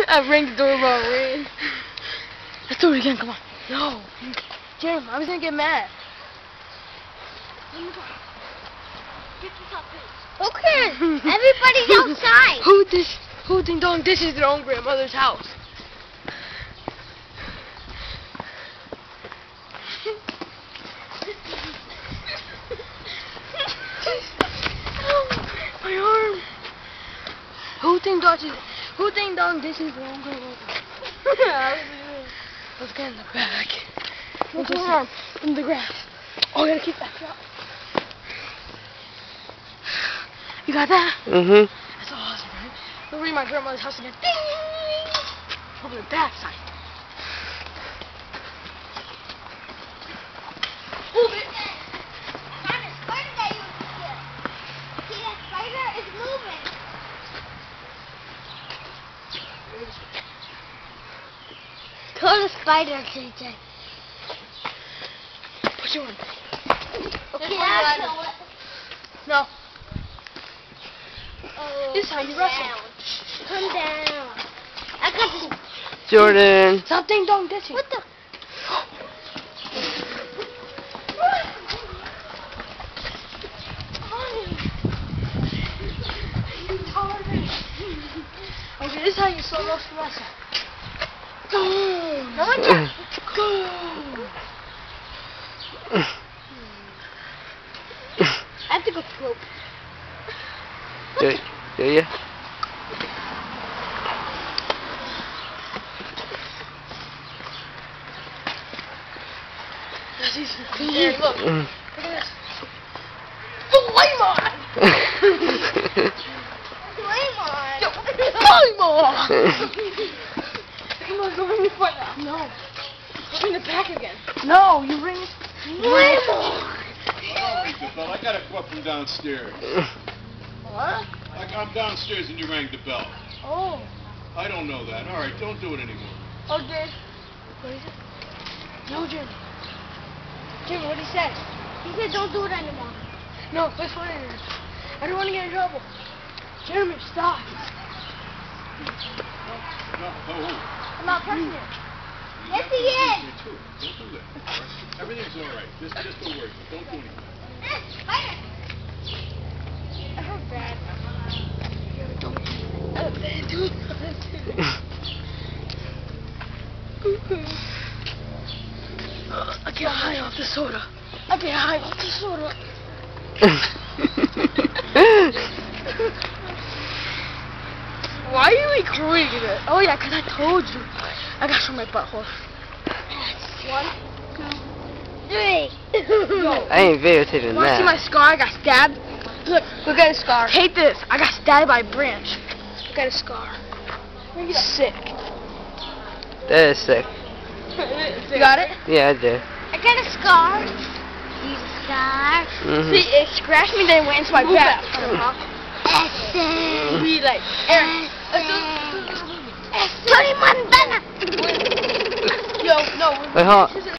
I rang the doorbell. Ring. Let's do it again. Come on. No. Jim, I was gonna get mad. Okay. Everybody's outside. Who ding dong dishes their own grandmother's house? My arm. Who ding dong dishes their own grandmother's house? Let's get in the back. What's your arm? In the grass. Oh, I gotta keep that up. You got that? Mm-hmm. That's awesome, right? We'll read my grandmother's house again. Ding! Over the back side. Move it! Found a spider that you can kill. See, that spider is moving. Kill the spider, JJ. Push it on. Okay, I'll kill it. No. Oh, This is how you wrestle. Come down. I got this. Jordan. Stop ding dong ditching. What the? Okay, this is how you solo wrestle. Go! No one can. Go! I have to go poop. Do you? That's easy. Here, look. Look at this. Flame on! Flame on. Flame on! Come on, go ring the front now. No. Ring the back again. No, you ring it. Flame on. I got a quote from downstairs. What? I'm downstairs and you rang the bell. Oh. I don't know that. All right, don't do it anymore. Okay. What is it? No, Jimmy. Jimmy, what did he say? He said don't do it anymore. No, let's find it. I don't want to get in trouble. Jeremy, stop. No, I'm not pressing it. Yes, he is. Don't do that. All right? Everything's all right. Just a word. Don't do anything. Spider. I feel bad. Dude. I get high off the soda. I get high off the soda. Why are you recording it? Oh yeah, 'cause I told you. I got from my butthole. 1, 2, 3. Yo. I ain't videotaping Wanna see that. my scar? I got stabbed. Look at a scar. Hate this. I got stabbed by a branch. Look at a scar. Sick. That is sick. You got it? Yeah, I did. I got a scar. He's a scar. Mm-hmm. See, it scratched me, then it went into my back. Essay. We like, Aaron. Tony Montana. Yo, no. Wait, hold on.